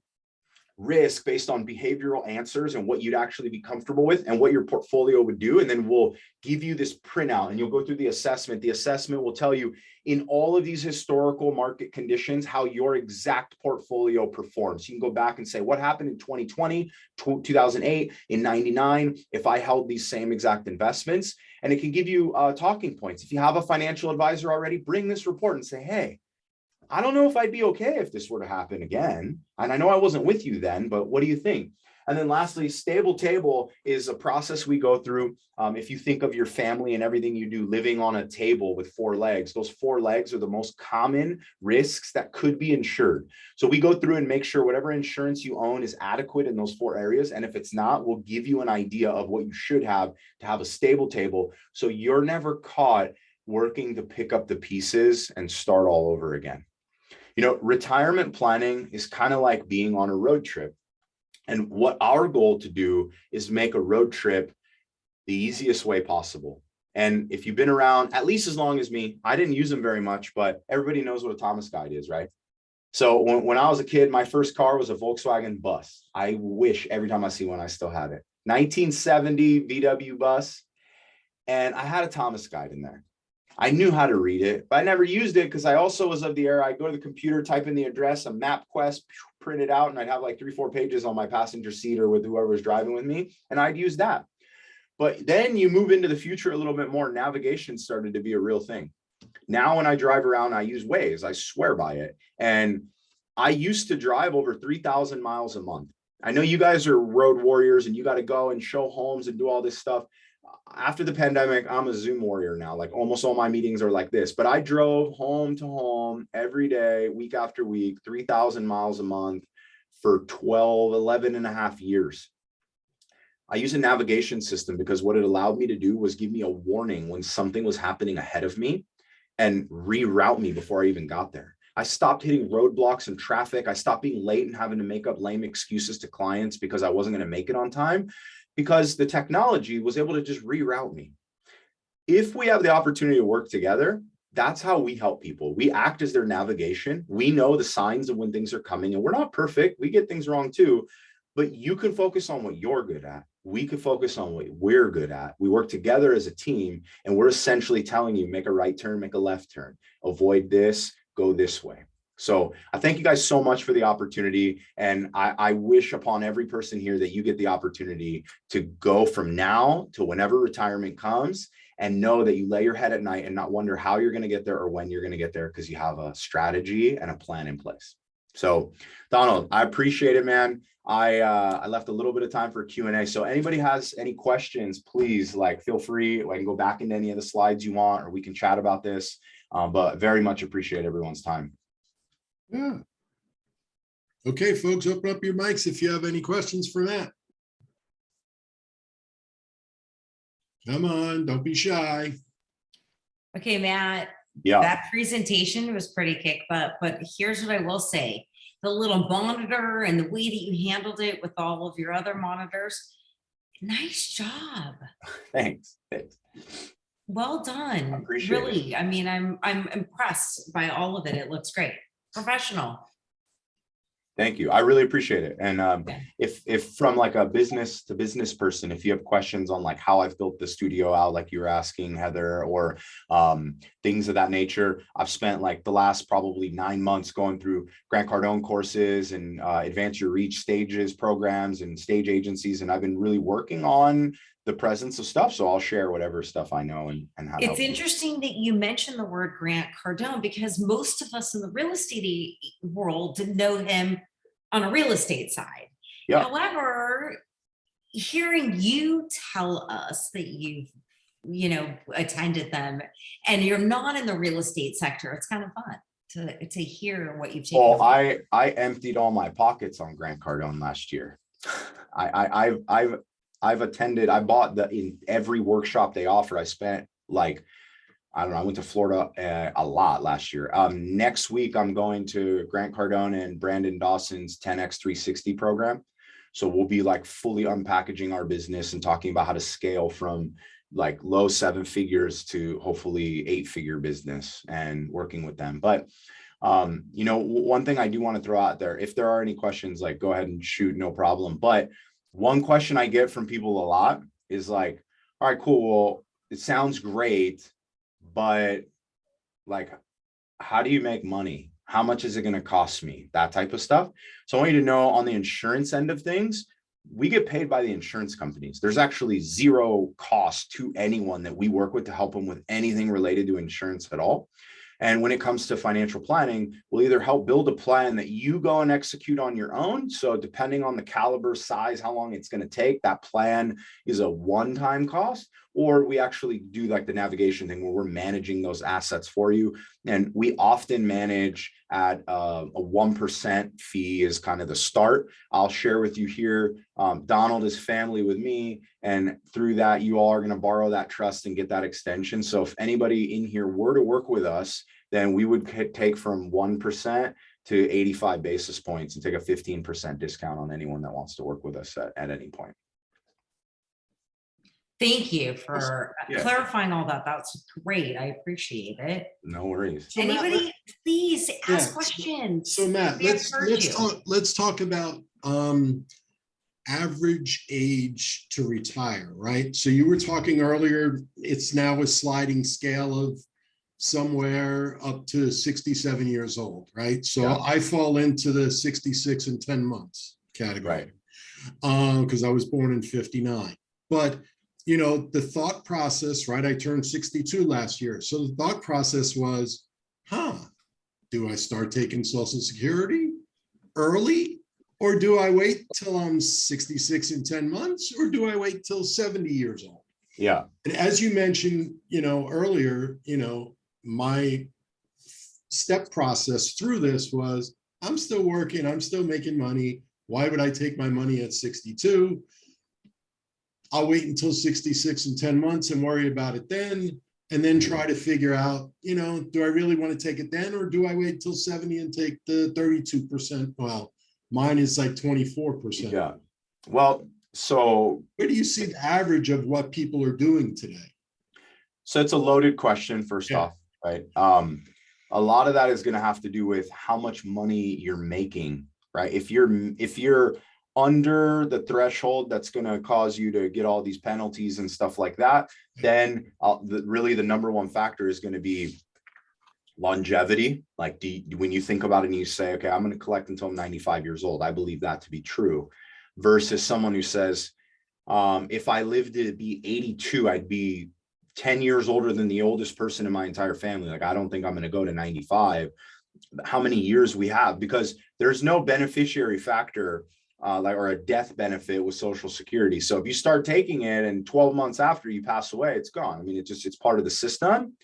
Speaker 2: risk based on behavioral answers and what you'd actually be comfortable with and what your portfolio would do. And then we'll give you this printout and you'll go through the assessment. The assessment will tell you in all of these historical market conditions, how your exact portfolio performs. You can go back and say, what happened in 2020, 2008, in 99, if I held these same exact investments, and it can give you talking points. If you have a financial advisor already, bring this report and say, hey, I don't know if I'd be okay if this were to happen again. And I know I wasn't with you then, but what do you think? And then lastly, stable table is a process we go through. If you think of your family and everything you do living on a table with 4 legs, those 4 legs are the most common risks that could be insured. So we go through and make sure whatever insurance you own is adequate in those 4 areas. And if it's not, we'll give you an idea of what you should have to have a stable table. So you're never caught working to pick up the pieces and start all over again. You know, retirement planning is kind of like being on a road trip. And what our goal to do is make a road trip the easiest way possible. And if you've been around at least as long as me, I didn't use them very much, but everybody knows what a Thomas guide is, right? So when I was a kid, my first car was a Volkswagen bus. I wish every time I see one, I still had it. 1970 VW bus. And I had a Thomas guide in there. I knew how to read it, but I never used it because I also was of the era. I'd go to the computer, type in the address, a MapQuest, print it out, and I'd have like 3-4 pages on my passenger seat or with whoever was driving with me, and I'd use that. But then you move into the future a little bit more. Navigation started to be a real thing. Now when I drive around, I use Waze. I swear by it. And I used to drive over 3,000 miles a month. I know you guys are road warriors and you got to go and show homes and do all this stuff. After the pandemic, I'm a Zoom warrior now. Like almost all my meetings are like this, but I drove home to home every day, week after week, 3,000 miles a month for 11 and a half years. I use a navigation system because what it allowed me to do was give me a warning when something was happening ahead of me and reroute me before I even got there. I stopped hitting roadblocks and traffic. I stopped being late and having to make up lame excuses to clients because I wasn't going to make it on time, because the technology was able to just reroute me. If we have the opportunity to work together, that's how we help people. We act as their navigation. We know the signs of when things are coming, and we're not perfect. We get things wrong too, but you can focus on what you're good at. We can focus on what we're good at. We work together as a team, and we're essentially telling you, make a right turn, make a left turn, avoid this, go this way. So I thank you guys so much for the opportunity. And I wish upon every person here that you get the opportunity to go from now to whenever retirement comes and know that you lay your head at night and not wonder how you're going to get there or when you're going to get there, because you have a strategy and a plan in place. So Donald, I appreciate it, man. I left a little bit of time for Q&A. So anybody has any questions, please feel free. I can go back into any of the slides you want, or we can chat about this, but very much appreciate everyone's time.
Speaker 1: Yeah. Okay, folks, open up your mics if you have any questions for Matt. Come on, don't be shy.
Speaker 3: Okay, Matt.
Speaker 2: Yeah.
Speaker 3: That presentation was pretty kick butt, but here's what I will say. The little monitor and the way that you handled it with all of your other monitors, nice job.
Speaker 2: Thanks.
Speaker 3: Well done.
Speaker 2: Appreciate
Speaker 3: really. I mean, I'm impressed by all of it. It looks great. Professional.
Speaker 2: Thank you. I really appreciate it. And if from like a business to business person, if you have questions on like how I've built the studio out, like you were asking, Heather, or things of that nature, I've spent like the last probably 9 months going through Grant Cardone courses and Advance Your Reach stages programs and stage agencies. And I've been really working on the presence of stuff. So I'll share whatever stuff I know and how to help
Speaker 3: It's interesting that you mentioned the word Grant Cardone, because most of us in the real estate world know him on a real estate side.
Speaker 2: Yeah.
Speaker 3: However, hearing you tell us that you've, attended them and you're not in the real estate sector, it's kind of fun to hear what you've taken.
Speaker 2: Well, I emptied all my pockets on Grant Cardone last year. I've attended, I bought in every workshop they offer. I spent like, I don't know, I went to Florida a lot last year. Next week, I'm going to Grant Cardone and Brandon Dawson's 10X 360 program. So we'll be like fully unpackaging our business and talking about how to scale from like low 7 figures to hopefully 8-figure business and working with them. But, one thing I do want to throw out there, if there are any questions, like go ahead and shoot, no problem. But one question I get from people a lot is like, all right, cool. Well, it sounds great, but like, how do you make money? How much is it going to cost me? That type of stuff. So I want you to know on the insurance end of things, we get paid by the insurance companies. There's actually zero cost to anyone that we work with to help them with anything related to insurance at all. And when it comes to financial planning, we'll either help build a plan that you go and execute on your own. So depending on the caliber, size, how long it's going to take, that plan is a one-time cost, or we actually do like the navigation thing where we're managing those assets for you. And we often manage at a 1% fee is kind of the start. I'll share with you here, Donald is family with me. And through that, you all are going to borrow that trust and get that extension. So if anybody in here were to work with us, then we would take from 1% to 85 basis points and take a 15% discount on anyone that wants to work with us at any point.
Speaker 3: Thank you for
Speaker 2: Yeah.
Speaker 3: clarifying all that. That's great. I appreciate it.
Speaker 2: No worries.
Speaker 1: So Matt,
Speaker 3: Anybody, please ask questions.
Speaker 1: So Matt,
Speaker 3: We haven't heard you.
Speaker 1: let's talk about average age to retire, right? So you were talking earlier, it's now a sliding scale of somewhere up to 67 years old, right? So
Speaker 2: Yeah.
Speaker 1: I fall into the 66 and 10 months category.
Speaker 2: Right.
Speaker 1: Because I was born in 59. But the thought process, right? I turned 62 last year. So the thought process was, do I start taking Social Security early? Or do I wait till I'm 66 and 10 months? Or do I wait till 70 years old?
Speaker 2: Yeah.
Speaker 1: And as you mentioned, earlier, my step process through this was, I'm still working, I'm still making money. Why would I take my money at 62? I'll wait until 66 and 10 months and worry about it then, and then try to figure out, do I really want to take it then, or do I wait till 70 and take the 32%? Well, mine is like 24%.
Speaker 2: Yeah. Well, so
Speaker 1: where do you see the average of what people are doing today?
Speaker 2: So it's a loaded question, first off, right? A lot of that is going to have to do with how much money you're making, right? If you're under the threshold that's going to cause you to get all these penalties and stuff like that, then really the number one factor is going to be longevity. Like when you think about it and you say, okay, I'm going to collect until I'm 95 years old, I believe that to be true, versus someone who says, if I lived to be 82, I'd be 10 years older than the oldest person in my entire family. Like, I don't think I'm going to go to 95. How many years we have, because there's no beneficiary factor or a death benefit with Social Security. So if you start taking it and 12 months after you pass away, it's gone. I mean, it's part of the system.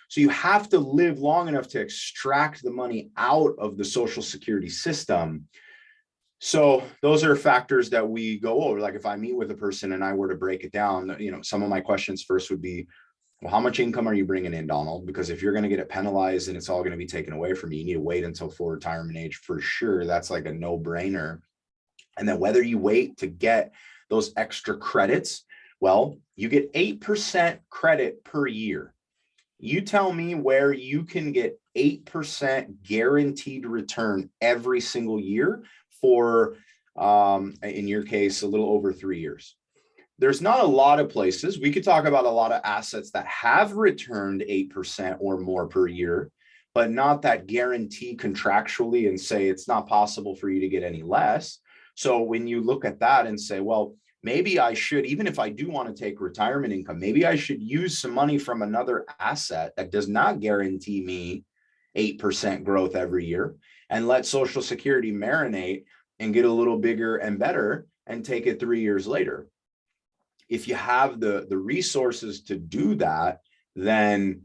Speaker 2: So you have to live long enough to extract the money out of the Social Security system. So those are factors that we go over. Like if I meet with a person and I were to break it down, some of my questions first would be, well, how much income are you bringing in, Donald? Because if you're going to get it penalized and it's all going to be taken away from you, you need to wait until full retirement age for sure. That's like a no-brainer. And then whether you wait to get those extra credits, well, you get 8% credit per year. You tell me where you can get 8% guaranteed return every single year for, in your case, a little over 3 years. There's not a lot of places. We could talk about a lot of assets that have returned 8% or more per year, but not that guarantee contractually and say it's not possible for you to get any less. So when you look at that and say, well, maybe I should, even if I do want to take retirement income, maybe I should use some money from another asset that does not guarantee me 8% growth every year and let Social Security marinate. and get a little bigger and better and take it 3 years later. If you have the resources to do that, then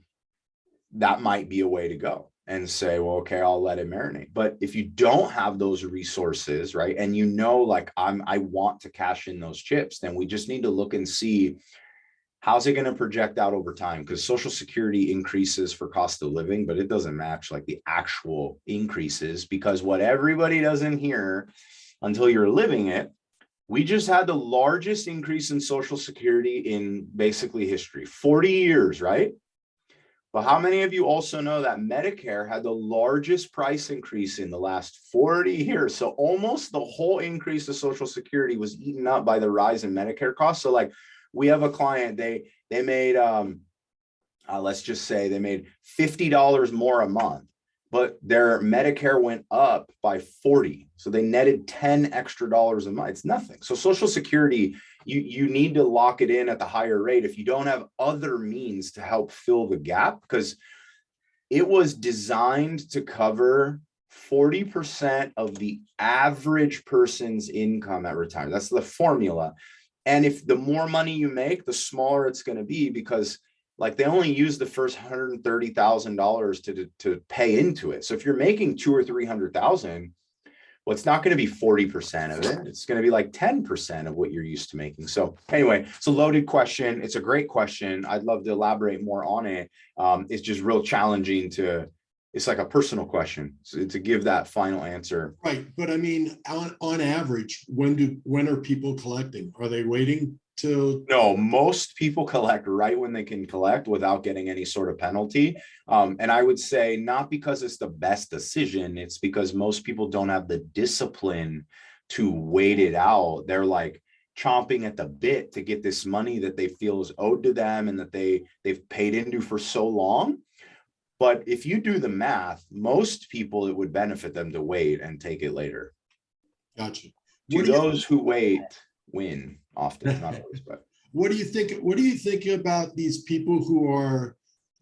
Speaker 2: that might be a way to go and say, well, okay, I'll let it marinate. But if you don't have those resources, right, and you know, like I want to cash in those chips, then we just need to look and see how's it going to project out over time, because Social Security increases for cost of living, but it doesn't match like the actual increases, because what everybody doesn't hear until you're living it, we just had the largest increase in Social Security in basically history, 40 years, right? But how many of you also know that Medicare had the largest price increase in the last 40 years? So almost the whole increase of Social Security was eaten up by the rise in Medicare costs. So like we have a client, they made, let's just say they made $50 more a month, but their Medicare went up by 40. So they netted 10 extra dollars a month. It's nothing. So Social Security, you need to lock it in at the higher rate if you don't have other means to help fill the gap, because it was designed to cover 40% of the average person's income at retirement. That's the formula. And if the more money you make, the smaller it's going to be, because like they only use the first $130,000 to pay into it. So if you're making 200,000 or 300,000, well, it's not going to be 40% of it. It's going to be like 10% of what you're used to making. So anyway, it's a loaded question. It's a great question. I'd love to elaborate more on it. It's just real challenging it's like a personal question. So to give that final answer.
Speaker 1: Right. But I mean, on average, when are people collecting? Are they waiting till?
Speaker 2: No, most people collect right when they can collect without getting any sort of penalty. And I would say not because it's the best decision, it's because most people don't have the discipline to wait it out. They're like chomping at the bit to get this money that they feel is owed to them and that they've paid into for so long. But if you do the math, most people, it would benefit them to wait and take it later.
Speaker 1: Gotcha.
Speaker 2: To those who wait, win often, not always, but.
Speaker 1: What do you think? What do you think about these people who are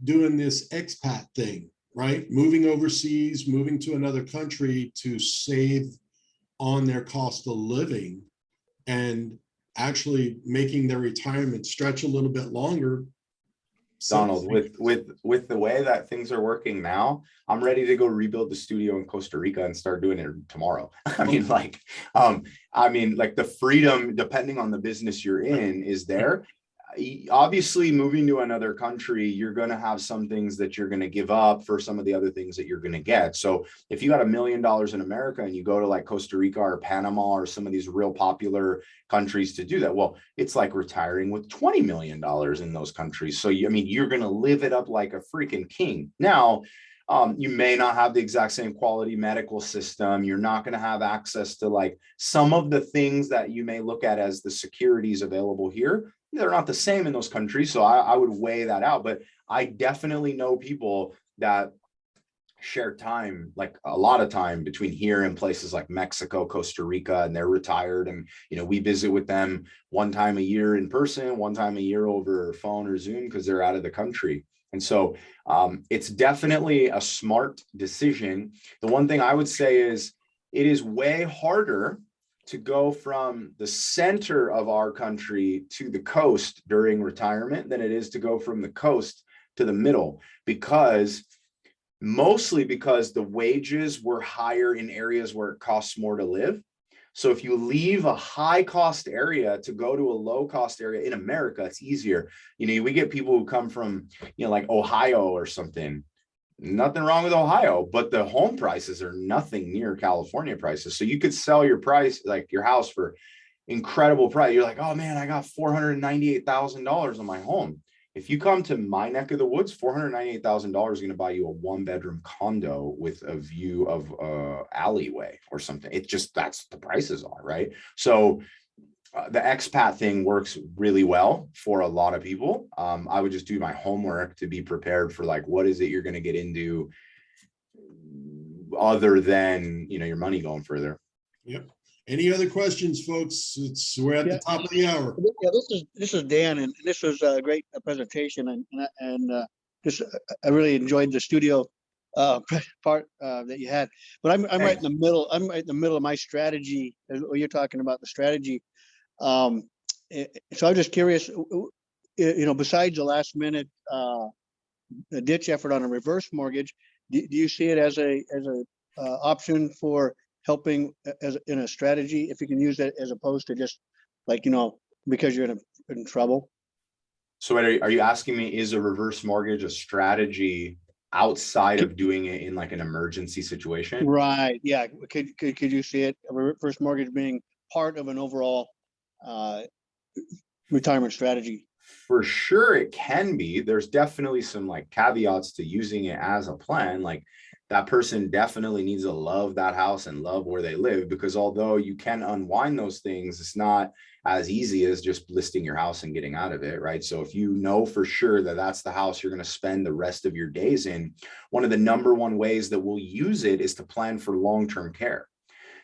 Speaker 1: doing this expat thing, right? Moving overseas, moving to another country to save on their cost of living and actually making their retirement stretch a little bit longer.
Speaker 2: Donald, with the way that things are working now, I'm ready to go rebuild the studio in Costa Rica and start doing it tomorrow. I mean, like the freedom, depending on the business you're in, is there. Obviously, moving to another country, you're going to have some things that you're going to give up for some of the other things that you're going to get. So if you got $1 million in America and you go to like Costa Rica or Panama or some of these real popular countries to do that, well, it's like retiring with $20 million in those countries. So you're going to live it up like a freaking king. Now, you may not have the exact same quality medical system. You're not going to have access to like some of the things that you may look at as the securities available here. They're not the same in those countries. So I would weigh that out. But I definitely know people that share time, like a lot of time between here and places like Mexico, Costa Rica, and they're retired. And, we visit with them one time a year in person, one time a year over phone or Zoom because they're out of the country. And so it's definitely a smart decision. The one thing I would say is it is way harder to go from the center of our country to the coast during retirement than it is to go from the coast to the middle, mostly because the wages were higher in areas where it costs more to live. So if you leave a high cost area to go to a low cost area in America, it's easier. We get people who come from, like Ohio or something. Nothing wrong with Ohio, but the home prices are nothing near California prices. So you could sell your price, like your house, for incredible price. You're like, oh man, I got $498,000 on my home. If you come to my neck of the woods, $498,000 is going to buy you a 1-bedroom condo with a view of alleyway or something. It just, that's the prices are, right? So the expat thing works really well for a lot of people. I would just do my homework to be prepared for like, what is it you're going to get into other than, your money going further.
Speaker 1: Yep. Any other questions, folks? We're at the top of the hour.
Speaker 4: Yeah, this is Dan, and this was a great presentation, and I really enjoyed the studio. part that you had, but I'm right in the middle. I'm right in the middle of my strategy. You're talking about the strategy. So I'm just curious, besides the last minute ditch effort on a reverse mortgage, do you see it as a option for helping as in a strategy, if you can use that as opposed to just like, because you're in trouble?
Speaker 2: So are you asking me, is a reverse mortgage a strategy outside of doing it in like an emergency situation?
Speaker 4: Right. Yeah. Could you see it, a reverse mortgage being part of an overall retirement strategy?
Speaker 2: For sure it can be. There's definitely some like caveats to using it as a plan. Like that person definitely needs to love that house and love where they live, because although you can unwind those things, it's not as easy as just listing your house and getting out of it, right? So if you know for sure that that's the house you're going to spend the rest of your days in, one of the number one ways that we'll use it is to plan for long-term care.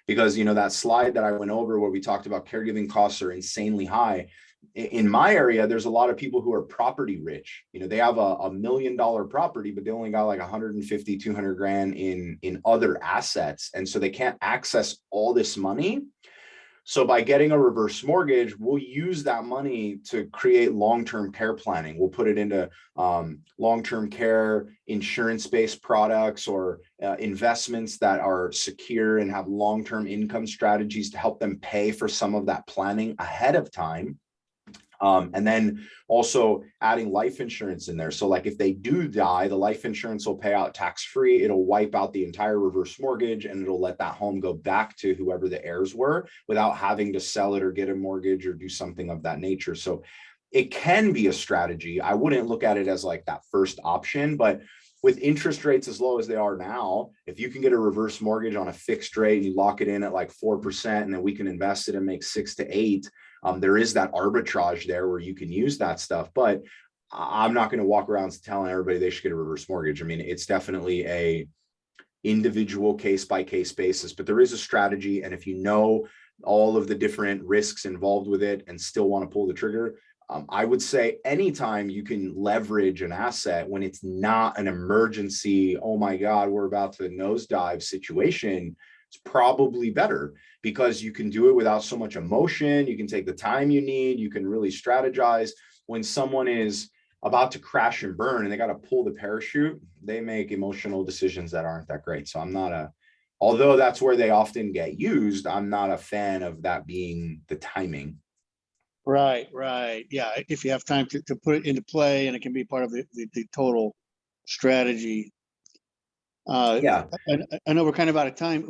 Speaker 2: Because, that slide that I went over where we talked about caregiving costs are insanely high. In my area, there's a lot of people who are property rich. They have a $1 million property, but they only got like 150, 200 grand in other assets. And so they can't access all this money. So by getting a reverse mortgage, we'll use that money to create long-term care planning. We'll put it into long-term care insurance-based products or investments that are secure and have long-term income strategies to help them pay for some of that planning ahead of time. And then also adding life insurance in there. So like if they do die, the life insurance will pay out tax-free. It'll wipe out the entire reverse mortgage and it'll let that home go back to whoever the heirs were without having to sell it or get a mortgage or do something of that nature. So it can be a strategy. I wouldn't look at it as like that first option, but with interest rates as low as they are now, if you can get a reverse mortgage on a fixed rate, you lock it in at like 4%, and then we can invest it and make 6 to 8. There is that arbitrage there where you can use that stuff, but I'm not going to walk around telling everybody they should get a reverse mortgage. I mean, it's definitely a individual case by case basis, but there is a strategy. And if you know all of the different risks involved with it and still want to pull the trigger, I would say anytime you can leverage an asset when it's not an emergency, oh my God, we're about to nosedive situation, it's probably better because you can do it without so much emotion. You can take the time you need. You can really strategize. When someone is about to crash and burn and they got to pull the parachute, they make emotional decisions that aren't that great. So although that's where they often get used, I'm not a fan of that being the timing.
Speaker 4: Right. Yeah. If you have time to put it into play and it can be part of the total strategy.
Speaker 2: Yeah.
Speaker 4: I know we're kind of out of time.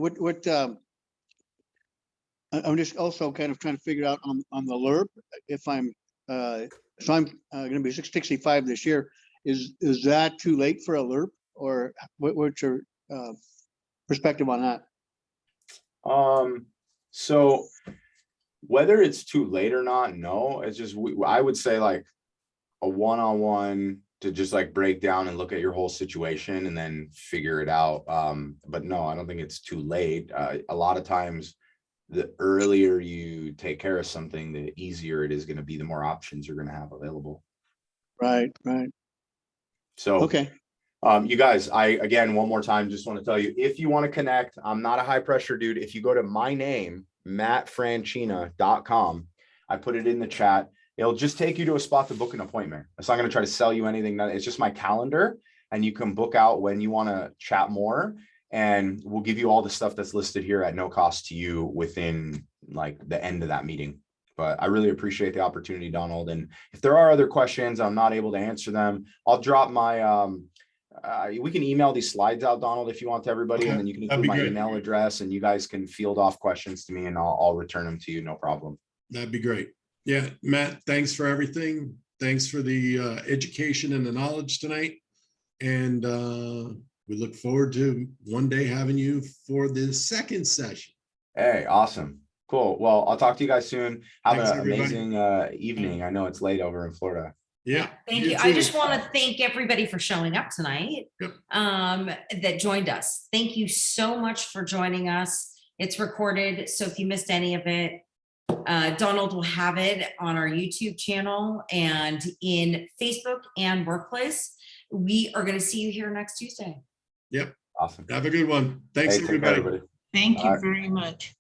Speaker 4: I'm just also kind of trying to figure out on the LURP, if I'm going to be 65 this year. Is that too late for a LURP, or what's your perspective on that?
Speaker 2: So whether it's too late or not, no, it's just, I would say like a one-on-one to just like break down and look at your whole situation and then figure it out. But no, I don't think it's too late. A lot of times, the earlier you take care of something, the easier it is going to be, the more options you're going to have available.
Speaker 4: Right.
Speaker 2: So,
Speaker 4: okay.
Speaker 2: You guys, again, one more time, just want to tell you, if you want to connect, I'm not a high pressure dude. If you go to my name, mattfranchina.com, I put it in the chat. It'll just take you to a spot to book an appointment. It's not going to try to sell you anything. It's just my calendar, and you can book out when you want to chat more. And we'll give you all the stuff that's listed here at no cost to you within like the end of that meeting. But I really appreciate the opportunity, Donald. And if there are other questions, I'm not able to answer them, I'll drop my, we can email these slides out, Donald, if you want, to everybody. Okay. And then you can include my email address and you guys can field off questions to me and I'll return them to you. No problem.
Speaker 1: That'd be great. Yeah, Matt, thanks for everything. Thanks for the education and the knowledge tonight. And we look forward to one day having you for the second session.
Speaker 2: Hey, awesome. Cool. Well, I'll talk to you guys soon. Have an amazing evening. I know it's late over in Florida.
Speaker 3: Yeah. Thank you. I just want to thank everybody for showing up tonight.
Speaker 1: Yep.
Speaker 3: That joined us. Thank you so much for joining us. It's recorded, so if you missed any of it, Donald will have it on our YouTube channel and in Facebook and Workplace. We are going to see you here next Tuesday.
Speaker 1: Yep.
Speaker 2: Awesome.
Speaker 1: Have a good one. Thanks,
Speaker 2: Hey, take care,
Speaker 1: everybody.
Speaker 2: everybody.
Speaker 5: Thank you
Speaker 2: Alright.
Speaker 5: very much.